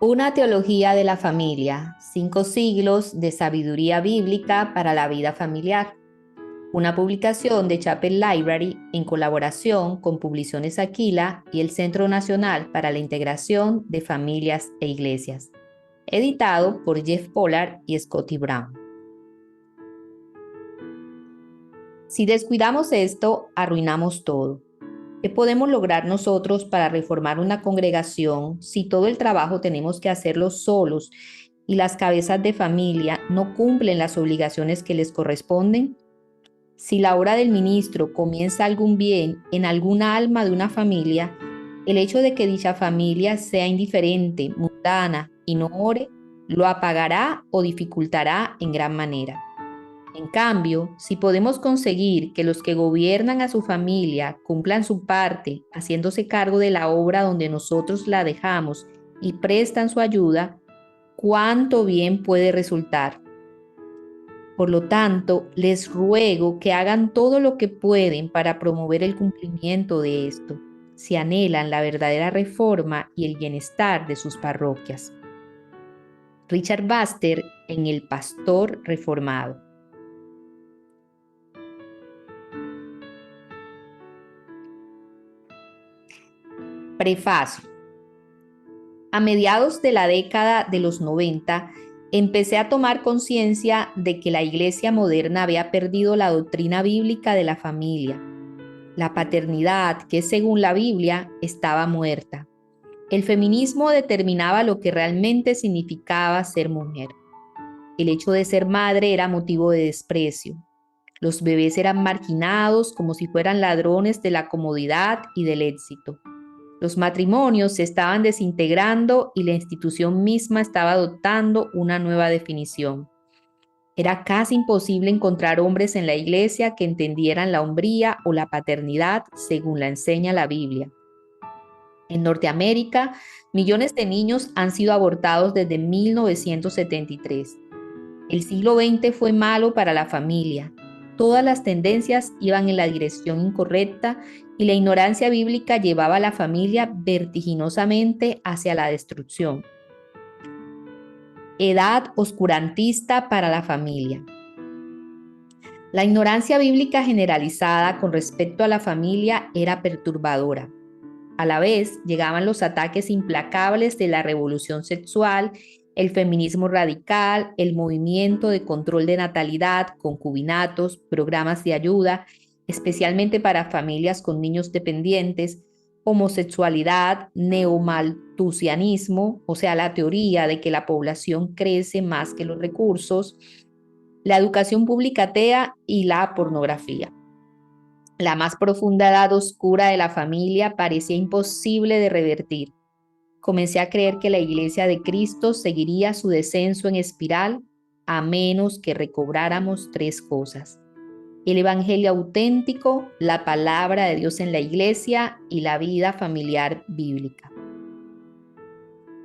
Una teología de la familia, 5 siglos de sabiduría bíblica para la vida familiar. Una publicación de Chapel Library en colaboración con Publicaciones Aquila y el Centro Nacional para la Integración de Familias e Iglesias. Editado por Jeff Pollard y Scotty Brown. Si descuidamos esto, arruinamos todo. ¿Qué podemos lograr nosotros para reformar una congregación si todo el trabajo tenemos que hacerlo solos y las cabezas de familia no cumplen las obligaciones que les corresponden? Si la obra del ministro comienza algún bien en alguna alma de una familia, el hecho de que dicha familia sea indiferente, mundana y no ore, lo apagará o dificultará en gran manera. En cambio, si podemos conseguir que los que gobiernan a su familia cumplan su parte, haciéndose cargo de la obra donde nosotros la dejamos y prestan su ayuda, ¿cuánto bien puede resultar? Por lo tanto, les ruego que hagan todo lo que pueden para promover el cumplimiento de esto, si anhelan la verdadera reforma y el bienestar de sus parroquias. Richard Baxter en El Pastor Reformado. Prefacio. A mediados de la década de los 90, empecé a tomar conciencia de que la iglesia moderna había perdido la doctrina bíblica de la familia. La paternidad, que según la Biblia, estaba muerta. El feminismo determinaba lo que realmente significaba ser mujer. El hecho de ser madre era motivo de desprecio. Los bebés eran marginados como si fueran ladrones de la comodidad y del éxito. Los matrimonios se estaban desintegrando y la institución misma estaba adoptando una nueva definición. Era casi imposible encontrar hombres en la iglesia que entendieran la hombría o la paternidad según la enseña la Biblia. En Norteamérica, millones de niños han sido abortados desde 1973. El siglo XX fue malo para la familia. Todas las tendencias iban en la dirección incorrecta y la ignorancia bíblica llevaba a la familia vertiginosamente hacia la destrucción. Edad oscurantista para la familia. La ignorancia bíblica generalizada con respecto a la familia era perturbadora. A la vez, llegaban los ataques implacables de la revolución sexual, el feminismo radical, el movimiento de control de natalidad, concubinatos, programas de ayuda, especialmente para familias con niños dependientes, homosexualidad, neomalthusianismo, o sea, la teoría de que la población crece más que los recursos, la educación pública atea y la pornografía. La más profunda edad oscura de la familia parecía imposible de revertir. Comencé a creer que la iglesia de Cristo seguiría su descenso en espiral a menos que recobráramos 3 cosas: el evangelio auténtico, la palabra de Dios en la iglesia y la vida familiar bíblica.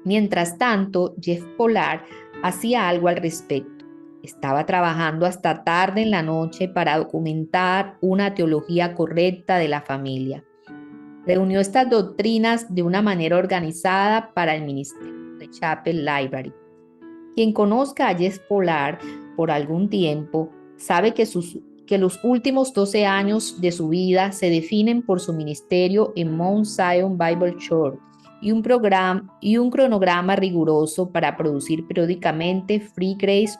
Mientras tanto, Jeff Pollard hacía algo al respecto. Estaba trabajando hasta tarde en la noche para documentar una teología correcta de la familia. Reunió estas doctrinas de una manera organizada para el ministerio de Chapel Library. Quien conozca a Jeff Pollard por algún tiempo sabe que los últimos 12 años de su vida se definen por su ministerio en Mount Zion Bible Church y un cronograma riguroso para producir periódicamente Free Grace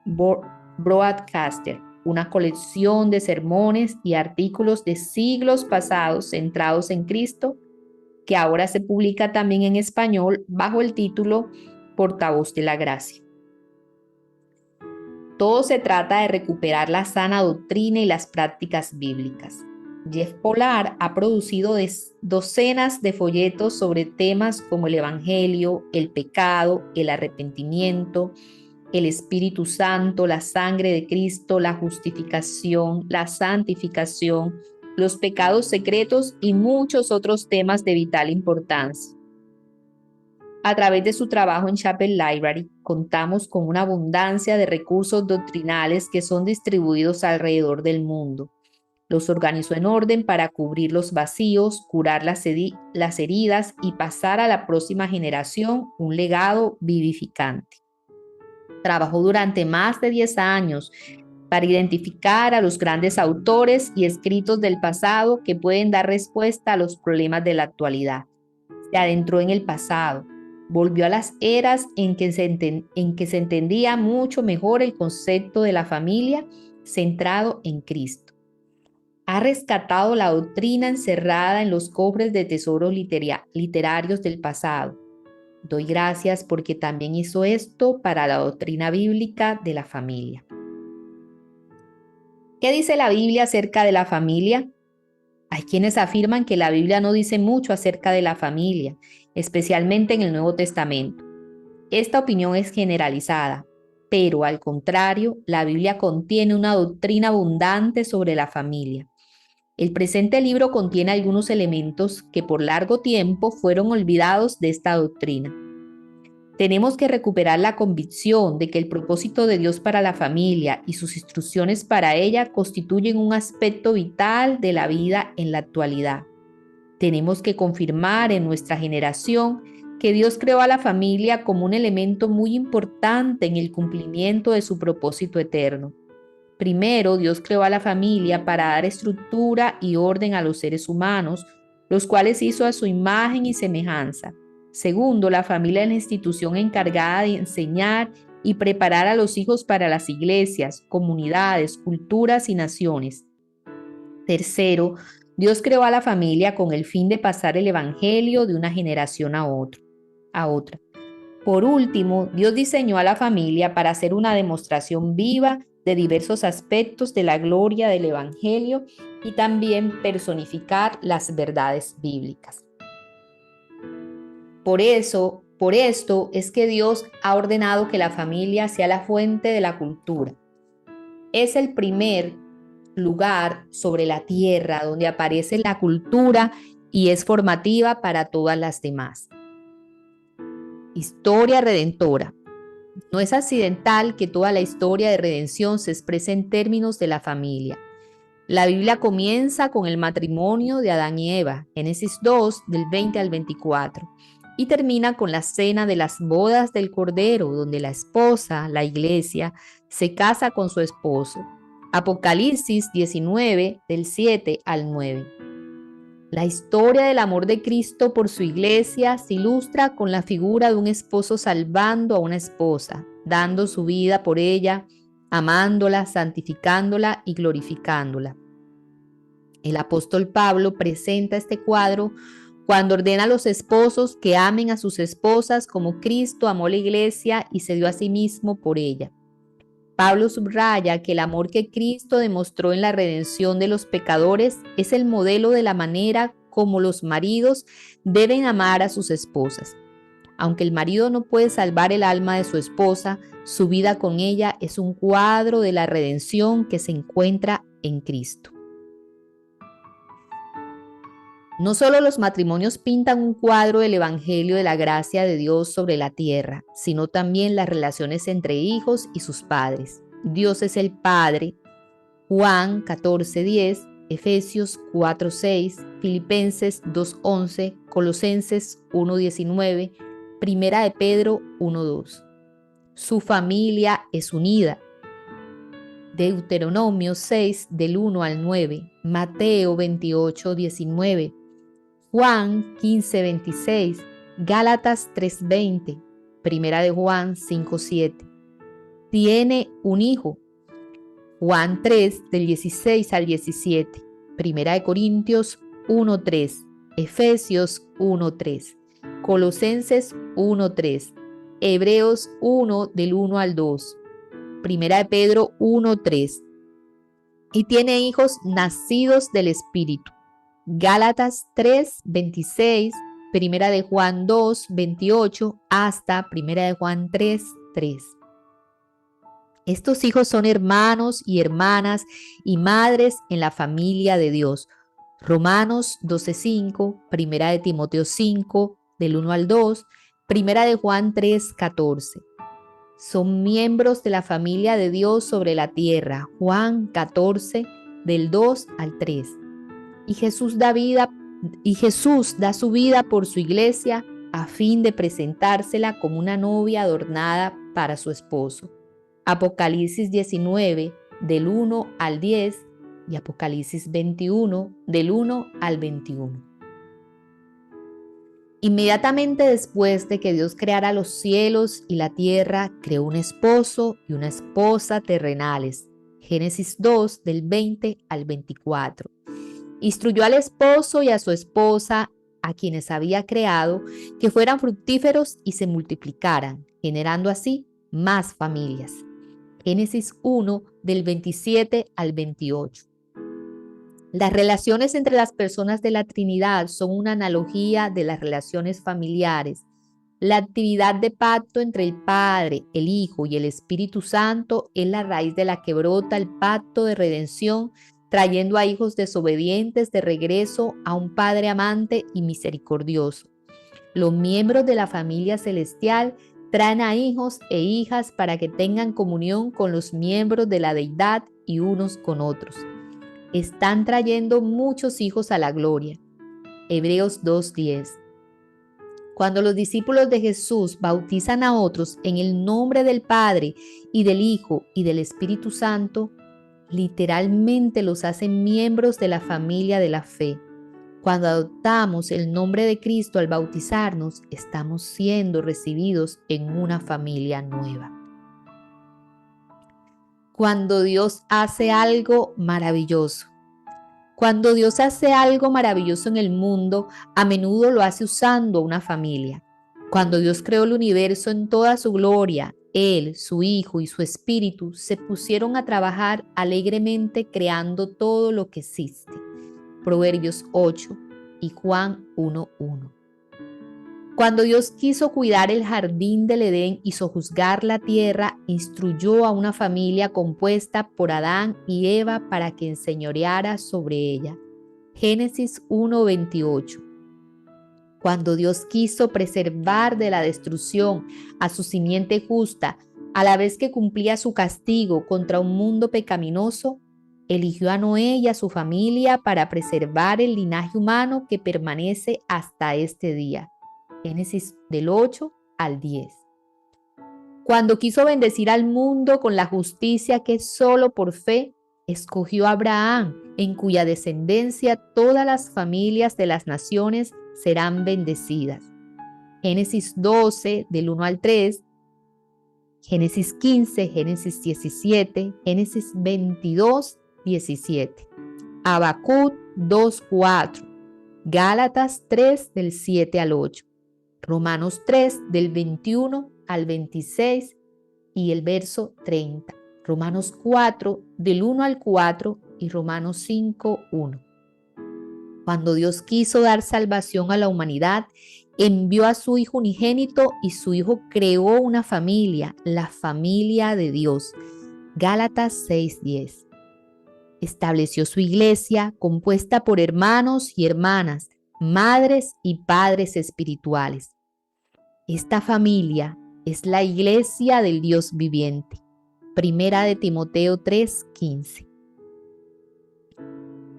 Broadcaster, una colección de sermones y artículos de siglos pasados centrados en Cristo, que ahora se publica también en español bajo el título Portavoz de la Gracia. Todo se trata de recuperar la sana doctrina y las prácticas bíblicas. Jeff Pollard ha producido docenas de folletos sobre temas como el Evangelio, el pecado, el arrepentimiento, el Espíritu Santo, la sangre de Cristo, la justificación, la santificación, los pecados secretos y muchos otros temas de vital importancia. A través de su trabajo en Chapel Library, contamos con una abundancia de recursos doctrinales que son distribuidos alrededor del mundo. Los organizó en orden para cubrir los vacíos, curar las heridas y pasar a la próxima generación un legado vivificante. Trabajó durante más de 10 años para identificar a los grandes autores y escritos del pasado que pueden dar respuesta a los problemas de la actualidad. Se adentró en el pasado, volvió a las eras en que se entendía mucho mejor el concepto de la familia centrado en Cristo. Ha rescatado la doctrina encerrada en los cofres de tesoros literarios del pasado. Doy gracias porque también hizo esto para la doctrina bíblica de la familia. ¿Qué dice la Biblia acerca de la familia? Hay quienes afirman que la Biblia no dice mucho acerca de la familia, especialmente en el Nuevo Testamento. Esta opinión es generalizada, pero al contrario, la Biblia contiene una doctrina abundante sobre la familia. El presente libro contiene algunos elementos que por largo tiempo fueron olvidados de esta doctrina. Tenemos que recuperar la convicción de que el propósito de Dios para la familia y sus instrucciones para ella constituyen un aspecto vital de la vida en la actualidad. Tenemos que confirmar en nuestra generación que Dios creó a la familia como un elemento muy importante en el cumplimiento de su propósito eterno. Primero, Dios creó a la familia para dar estructura y orden a los seres humanos, los cuales hizo a su imagen y semejanza. Segundo, la familia es la institución encargada de enseñar y preparar a los hijos para las iglesias, comunidades, culturas y naciones. Tercero, Dios creó a la familia con el fin de pasar el evangelio de una generación a otra. Por último, Dios diseñó a la familia para hacer una demostración viva de diversos aspectos de la gloria del evangelio y también personificar las verdades bíblicas. Por esto es que Dios ha ordenado que la familia sea la fuente de la cultura. Es el primer lugar sobre la tierra donde aparece la cultura y es formativa para todas las demás. Historia redentora. No es accidental que toda la historia de redención se exprese en términos de la familia. La Biblia comienza con el matrimonio de Adán y Eva, Génesis 2, del 20 al 24, y termina con la cena de las bodas del Cordero, donde la esposa, la iglesia, se casa con su esposo. Apocalipsis 19, del 7 al 9. La historia del amor de Cristo por su iglesia se ilustra con la figura de un esposo salvando a una esposa, dando su vida por ella, amándola, santificándola y glorificándola. El apóstol Pablo presenta este cuadro cuando ordena a los esposos que amen a sus esposas como Cristo amó la iglesia y se dio a sí mismo por ella. Pablo subraya que el amor que Cristo demostró en la redención de los pecadores es el modelo de la manera como los maridos deben amar a sus esposas. Aunque el marido no puede salvar el alma de su esposa, su vida con ella es un cuadro de la redención que se encuentra en Cristo. No solo los matrimonios pintan un cuadro del Evangelio de la gracia de Dios sobre la tierra, sino también las relaciones entre hijos y sus padres. Dios es el Padre, Juan 14:10, Efesios 4:6, Filipenses 2:11, Colosenses 1:19, Primera de Pedro 1:2. Su familia es unida. Deuteronomio 6, del 1 al 9, Mateo 28:19, Juan 15:26, Gálatas 3:20, Primera de Juan 5:7. Tiene un hijo. Juan 3, del 16 al 17, Primera de Corintios 1:3, Efesios 1:3, Colosenses 1:3, Hebreos 1, del 1 al 2, Primera de Pedro 1:3. Y tiene hijos nacidos del Espíritu. Gálatas 3:26, Primera de Juan 2:28 hasta Primera de Juan 3:3. Estos hijos son hermanos y hermanas y madres en la familia de Dios. Romanos 12:5, Primera de Timoteo 5, del 1 al 2, Primera de Juan 3:14. Son miembros de la familia de Dios sobre la tierra. Juan 14, del 2 al 3. Y Jesús da su vida por su iglesia a fin de presentársela como una novia adornada para su esposo. Apocalipsis 19, del 1 al 10 y Apocalipsis 21, del 1 al 21. Inmediatamente después de que Dios creara los cielos y la tierra, creó un esposo y una esposa terrenales. Génesis 2, del 20 al 24. Instruyó al esposo y a su esposa, a quienes había creado, que fueran fructíferos y se multiplicaran, generando así más familias. Génesis 1, del 27 al 28. Las relaciones entre las personas de la Trinidad son una analogía de las relaciones familiares. La actividad de pacto entre el Padre, el Hijo y el Espíritu Santo es la raíz de la que brota el pacto de redención, trayendo a hijos desobedientes de regreso a un Padre amante y misericordioso. Los miembros de la familia celestial traen a hijos e hijas para que tengan comunión con los miembros de la deidad y unos con otros. Están trayendo muchos hijos a la gloria. Hebreos 2:10. Cuando los discípulos de Jesús bautizan a otros en el nombre del Padre y del Hijo y del Espíritu Santo, literalmente los hacen miembros de la familia de la fe. Cuando adoptamos el nombre de Cristo al bautizarnos, estamos siendo recibidos en una familia nueva. Cuando Dios hace algo maravilloso. Cuando Dios hace algo maravilloso en el mundo, a menudo lo hace usando una familia. Cuando Dios creó el universo en toda su gloria, Él, su Hijo y su Espíritu se pusieron a trabajar alegremente creando todo lo que existe. Proverbios 8 y Juan 1:1. Cuando Dios quiso cuidar el jardín del Edén y sojuzgar la tierra, instruyó a una familia compuesta por Adán y Eva para que enseñoreara sobre ella. Génesis 1:28. Cuando Dios quiso preservar de la destrucción a su simiente justa, a la vez que cumplía su castigo contra un mundo pecaminoso, eligió a Noé y a su familia para preservar el linaje humano que permanece hasta este día. Génesis del 8 al 10. Cuando quiso bendecir al mundo con la justicia que solo por fe, escogió a Abraham, en cuya descendencia todas las familias de las naciones serán bendecidas. Génesis 12, del 1 al 3, Génesis 15, Génesis 17, Génesis 22, 17. Habacuc 2, 4, Gálatas 3, del 7 al 8. Romanos 3, del 21 al 26 y el verso 30. Romanos 4, del 1 al 4 y Romanos 5, 1. Cuando Dios quiso dar salvación a la humanidad, envió a su Hijo unigénito y su Hijo creó una familia, la familia de Dios. Gálatas 6:10. Estableció su iglesia compuesta por hermanos y hermanas, madres y padres espirituales. Esta familia es la iglesia del Dios viviente. Primera de Timoteo 3:15.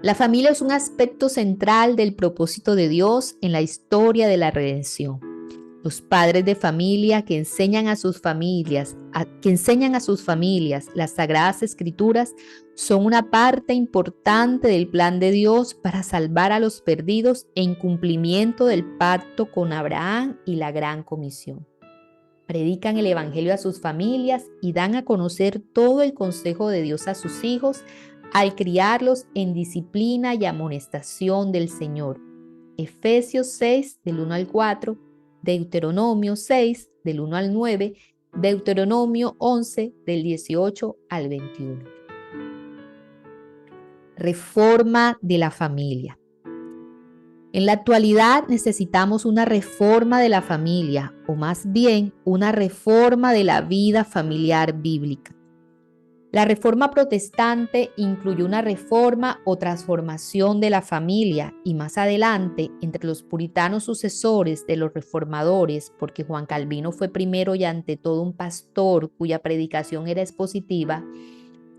La familia es un aspecto central del propósito de Dios en la historia de la redención. Los padres de familia que enseñan a sus familias las Sagradas Escrituras son una parte importante del plan de Dios para salvar a los perdidos en cumplimiento del pacto con Abraham y la Gran Comisión. Predican el Evangelio a sus familias y dan a conocer todo el consejo de Dios a sus hijos al criarlos en disciplina y amonestación del Señor. Efesios 6, del 1 al 4, Deuteronomio 6, del 1 al 9, Deuteronomio 11, del 18 al 21. Reforma de la familia. En la actualidad necesitamos una reforma de la familia, o más bien una reforma de la vida familiar bíblica. La reforma protestante incluyó una reforma o transformación de la familia y más adelante, entre los puritanos sucesores de los reformadores, porque Juan Calvino fue primero y ante todo un pastor cuya predicación era expositiva,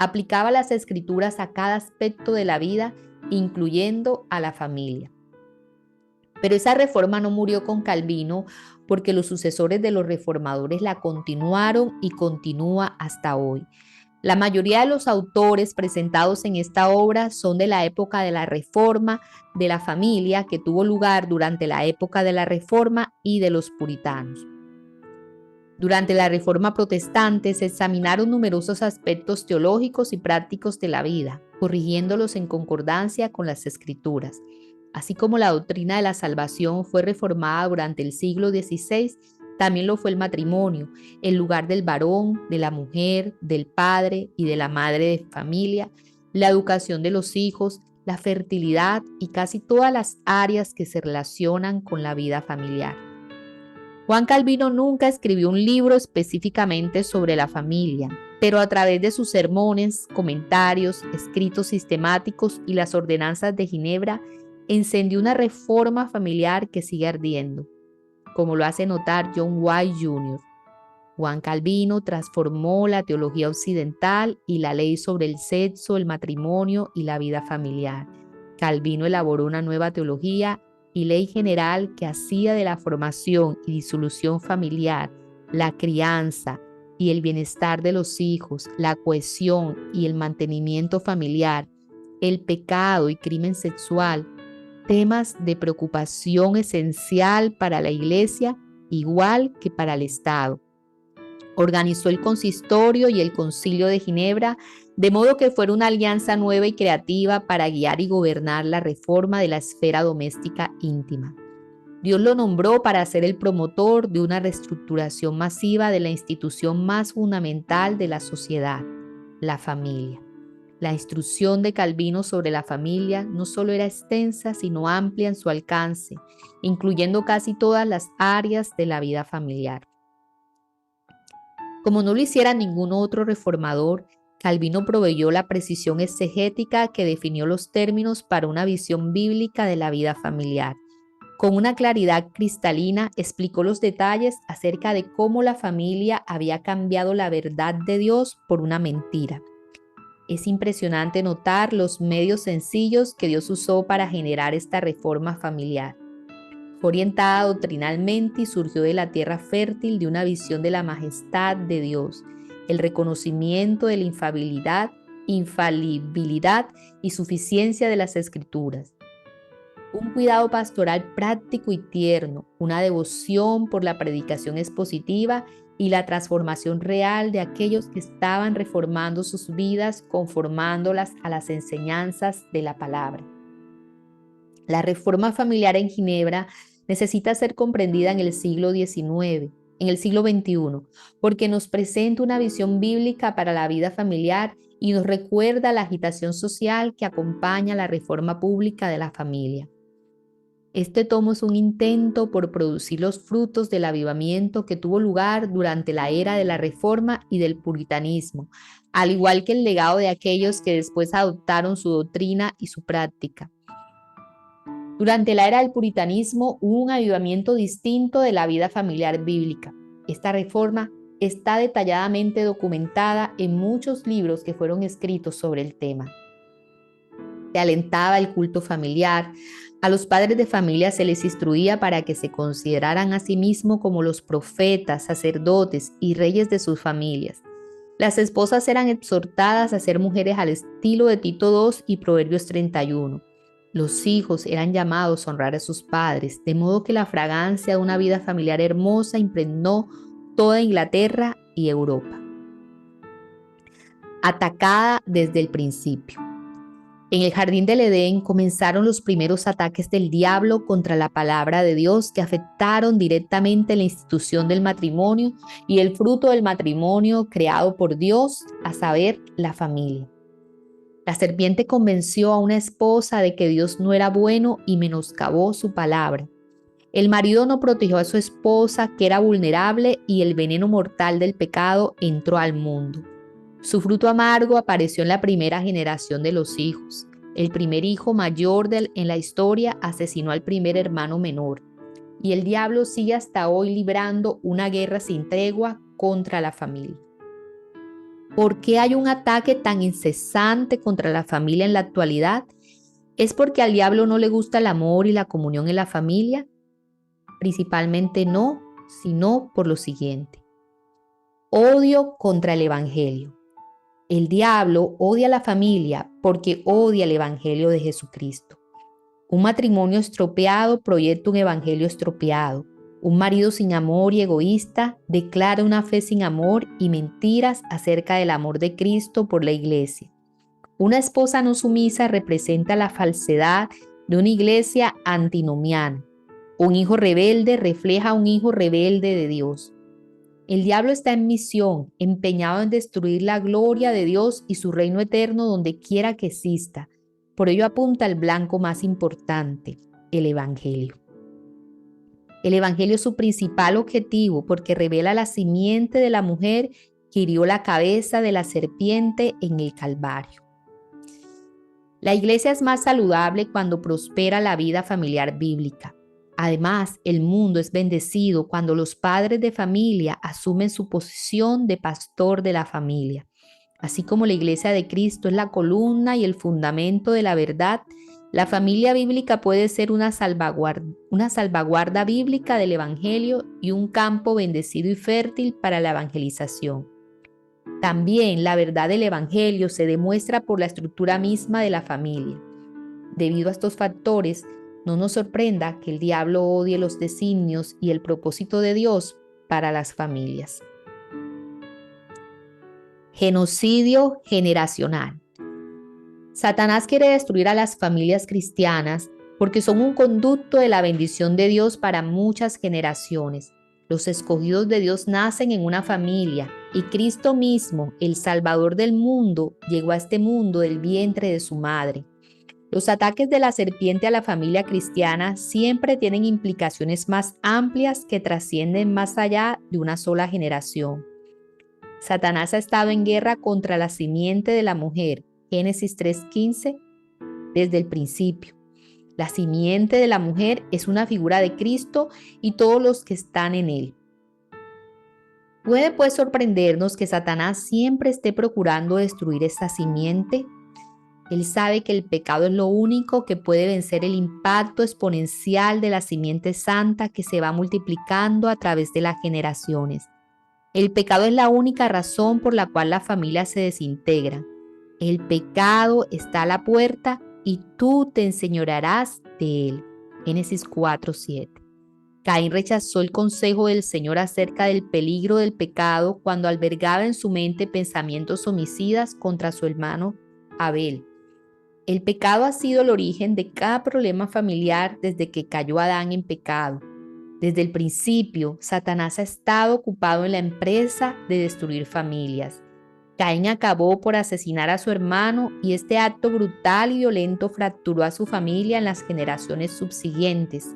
Aplicaba las escrituras a cada aspecto de la vida, incluyendo a la familia. Pero esa reforma no murió con Calvino, porque los sucesores de los reformadores la continuaron y continúa hasta hoy. La mayoría de los autores presentados en esta obra son de la época de la Reforma de la familia, que tuvo lugar durante la época de la Reforma y de los puritanos. Durante la Reforma protestante se examinaron numerosos aspectos teológicos y prácticos de la vida, corrigiéndolos en concordancia con las Escrituras. Así como la doctrina de la salvación fue reformada durante el siglo XVI, también lo fue el matrimonio, el lugar del varón, de la mujer, del padre y de la madre de familia, la educación de los hijos, la fertilidad y casi todas las áreas que se relacionan con la vida familiar. Juan Calvino nunca escribió un libro específicamente sobre la familia, pero a través de sus sermones, comentarios, escritos sistemáticos y las ordenanzas de Ginebra, encendió una reforma familiar que sigue ardiendo, como lo hace notar John White Jr. Juan Calvino transformó la teología occidental y la ley sobre el sexo, el matrimonio y la vida familiar. Calvino elaboró una nueva teología y ley general que hacía de la formación y disolución familiar, la crianza y el bienestar de los hijos, la cohesión y el mantenimiento familiar, el pecado y crimen sexual, temas de preocupación esencial para la Iglesia, igual que para el Estado. Organizó el consistorio y el concilio de Ginebra, de modo que fuera una alianza nueva y creativa para guiar y gobernar la reforma de la esfera doméstica íntima. Dios lo nombró para ser el promotor de una reestructuración masiva de la institución más fundamental de la sociedad, la familia. La instrucción de Calvino sobre la familia no solo era extensa, sino amplia en su alcance, incluyendo casi todas las áreas de la vida familiar. Como no lo hiciera ningún otro reformador, Calvino proveyó la precisión exegética que definió los términos para una visión bíblica de la vida familiar. Con una claridad cristalina explicó los detalles acerca de cómo la familia había cambiado la verdad de Dios por una mentira. Es impresionante notar los medios sencillos que Dios usó para generar esta reforma familiar. Fue orientada doctrinalmente y surgió de la tierra fértil de una visión de la majestad de Dios, el reconocimiento de la infalibilidad y suficiencia de las Escrituras. Un cuidado pastoral práctico y tierno, una devoción por la predicación expositiva y la transformación real de aquellos que estaban reformando sus vidas, conformándolas a las enseñanzas de la palabra. La reforma familiar en Ginebra necesita ser comprendida en el siglo XIX, en el siglo XXI, porque nos presenta una visión bíblica para la vida familiar y nos recuerda la agitación social que acompaña la reforma pública de la familia. Este tomo es un intento por producir los frutos del avivamiento que tuvo lugar durante la era de la Reforma y del Puritanismo, al igual que el legado de aquellos que después adoptaron su doctrina y su práctica. Durante la era del Puritanismo hubo un avivamiento distinto de la vida familiar bíblica. Esta reforma está detalladamente documentada en muchos libros que fueron escritos sobre el tema. Se alentaba el culto familiar. A los padres de familia se les instruía para que se consideraran a sí mismos como los profetas, sacerdotes y reyes de sus familias. Las esposas eran exhortadas a ser mujeres al estilo de Tito II y Proverbios 31. Los hijos eran llamados a honrar a sus padres, de modo que la fragancia de una vida familiar hermosa impregnó toda Inglaterra y Europa. Atacada desde el principio. En el jardín del Edén comenzaron los primeros ataques del diablo contra la palabra de Dios que afectaron directamente la institución del matrimonio y el fruto del matrimonio creado por Dios, a saber, la familia. La serpiente convenció a una esposa de que Dios no era bueno y menoscabó su palabra. El marido no protegió a su esposa, que era vulnerable, y el veneno mortal del pecado entró al mundo. Su fruto amargo apareció en la primera generación de los hijos. El primer hijo mayor en la historia asesinó al primer hermano menor. Y el diablo sigue hasta hoy librando una guerra sin tregua contra la familia. ¿Por qué hay un ataque tan incesante contra la familia en la actualidad? ¿Es porque al diablo no le gusta el amor y la comunión en la familia? Principalmente no, sino por lo siguiente. Odio contra el Evangelio. El diablo odia a la familia porque odia el Evangelio de Jesucristo. Un matrimonio estropeado proyecta un evangelio estropeado. Un marido sin amor y egoísta declara una fe sin amor y mentiras acerca del amor de Cristo por la iglesia. Una esposa no sumisa representa la falsedad de una iglesia antinomiana. Un hijo rebelde refleja a un hijo rebelde de Dios. El diablo está en misión, empeñado en destruir la gloria de Dios y su reino eterno donde quiera que exista. Por ello apunta al blanco más importante, el Evangelio. El Evangelio es su principal objetivo porque revela la simiente de la mujer que hirió la cabeza de la serpiente en el Calvario. La iglesia es más saludable cuando prospera la vida familiar bíblica. Además, el mundo es bendecido cuando los padres de familia asumen su posición de pastor de la familia. Así como la iglesia de Cristo es la columna y el fundamento de la verdad, la familia bíblica puede ser una salvaguarda bíblica del Evangelio y un campo bendecido y fértil para la evangelización. También la verdad del Evangelio se demuestra por la estructura misma de la familia. Debido a estos factores, no nos sorprenda que el diablo odie los designios y el propósito de Dios para las familias. Genocidio generacional. Satanás quiere destruir a las familias cristianas porque son un conducto de la bendición de Dios para muchas generaciones. Los escogidos de Dios nacen en una familia y Cristo mismo, el Salvador del mundo, llegó a este mundo del vientre de su madre. Los ataques de la serpiente a la familia cristiana siempre tienen implicaciones más amplias que trascienden más allá de una sola generación. Satanás ha estado en guerra contra la simiente de la mujer, Génesis 3:15, desde el principio. La simiente de la mujer es una figura de Cristo y todos los que están en él. ¿Puede pues sorprendernos que Satanás siempre esté procurando destruir esta simiente? Él sabe que el pecado es lo único que puede vencer el impacto exponencial de la simiente santa que se va multiplicando a través de las generaciones. El pecado es la única razón por la cual las familias se desintegran. El pecado está a la puerta y tú te enseñorearás de él. Génesis 4:7. Caín rechazó el consejo del Señor acerca del peligro del pecado cuando albergaba en su mente pensamientos homicidas contra su hermano Abel. El pecado ha sido el origen de cada problema familiar desde que cayó Adán en pecado. Desde el principio, Satanás ha estado ocupado en la empresa de destruir familias. Caín acabó por asesinar a su hermano y este acto brutal y violento fracturó a su familia en las generaciones subsiguientes.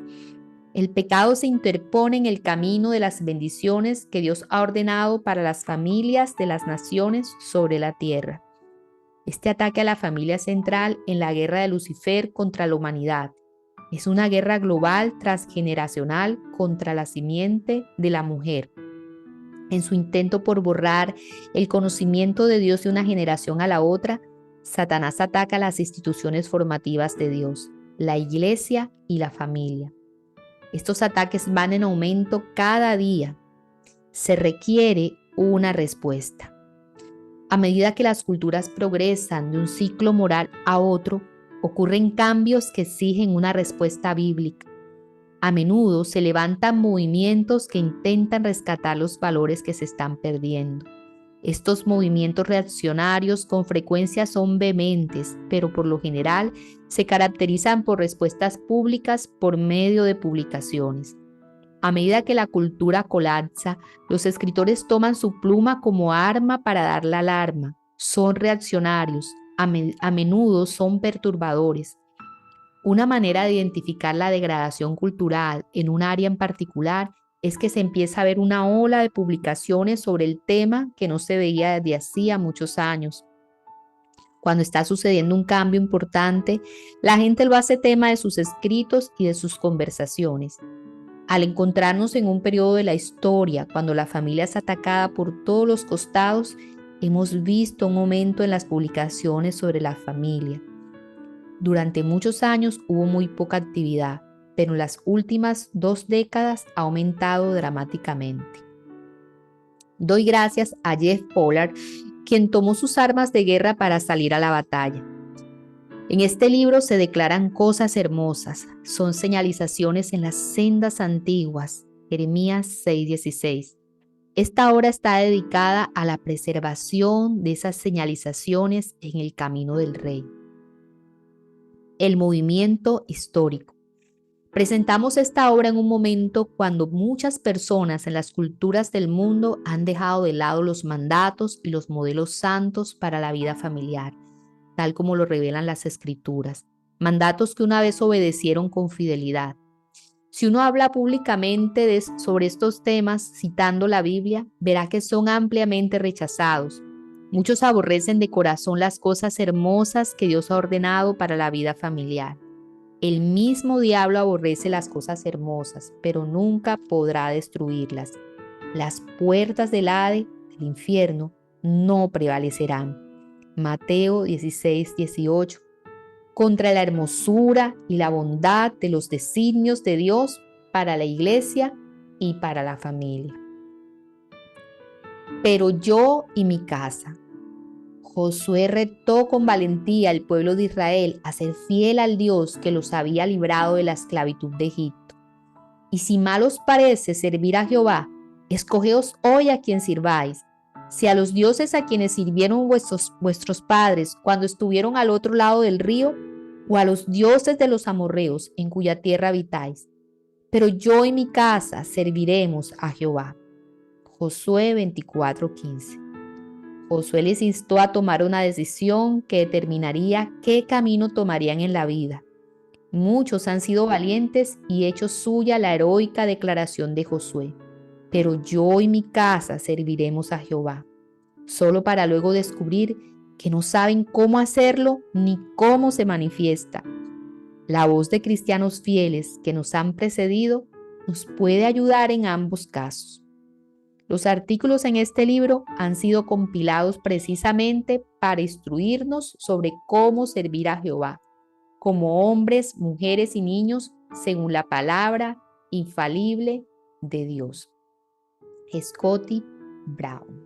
El pecado se interpone en el camino de las bendiciones que Dios ha ordenado para las familias de las naciones sobre la tierra. Este ataque a la familia central en la guerra de Lucifer contra la humanidad. Es una guerra global transgeneracional contra la simiente de la mujer. En su intento por borrar el conocimiento de Dios de una generación a la otra, Satanás ataca las instituciones formativas de Dios, la iglesia y la familia. Estos ataques van en aumento cada día. Se requiere una respuesta. A medida que las culturas progresan de un ciclo moral a otro, ocurren cambios que exigen una respuesta bíblica. A menudo se levantan movimientos que intentan rescatar los valores que se están perdiendo. Estos movimientos reaccionarios con frecuencia son vehementes, pero por lo general se caracterizan por respuestas públicas por medio de publicaciones. A medida que la cultura colapsa, los escritores toman su pluma como arma para dar la alarma. Son reaccionarios, a menudo son perturbadores. Una manera de identificar la degradación cultural en un área en particular es que se empieza a ver una ola de publicaciones sobre el tema que no se veía desde hacía muchos años. Cuando está sucediendo un cambio importante, la gente lo hace tema de sus escritos y de sus conversaciones. Al encontrarnos en un periodo de la historia cuando la familia es atacada por todos los costados, hemos visto un aumento en las publicaciones sobre la familia. Durante muchos años hubo muy poca actividad, pero en las últimas 2 décadas ha aumentado dramáticamente. Doy gracias a Jeff Pollard, quien tomó sus armas de guerra para salir a la batalla. En este libro se declaran cosas hermosas, son señalizaciones en las sendas antiguas. Jeremías 6:16. Esta obra está dedicada a la preservación de esas señalizaciones en el camino del rey. El movimiento histórico. Presentamos esta obra en un momento cuando muchas personas en las culturas del mundo han dejado de lado los mandatos y los modelos santos para la vida familiar, tal como lo revelan las escrituras, mandatos que una vez obedecieron con fidelidad. Si uno habla públicamente sobre estos temas citando la Biblia, verá que son ampliamente rechazados. Muchos aborrecen de corazón las cosas hermosas que Dios ha ordenado para la vida familiar. El mismo diablo aborrece las cosas hermosas, pero nunca podrá destruirlas. Las puertas del Hades, del infierno, no prevalecerán. Mateo 16:18. Contra la hermosura y la bondad de los designios de Dios para la iglesia y para la familia. Pero yo y mi casa. Josué retó con valentía al pueblo de Israel a ser fiel al Dios que los había librado de la esclavitud de Egipto. Y si mal os parece servir a Jehová, escogeos hoy a quien sirváis, si a los dioses a quienes sirvieron vuestros padres cuando estuvieron al otro lado del río, o a los dioses de los amorreos en cuya tierra habitáis. Pero yo y mi casa serviremos a Jehová. Josué 24:15. Josué les instó a tomar una decisión que determinaría qué camino tomarían en la vida. Muchos han sido valientes y hecho suya la heroica declaración de Josué. Pero yo y mi casa serviremos a Jehová, solo para luego descubrir que no saben cómo hacerlo ni cómo se manifiesta. La voz de cristianos fieles que nos han precedido nos puede ayudar en ambos casos. Los artículos en este libro han sido compilados precisamente para instruirnos sobre cómo servir a Jehová, como hombres, mujeres y niños, según la palabra infalible de Dios. Scotty Brown.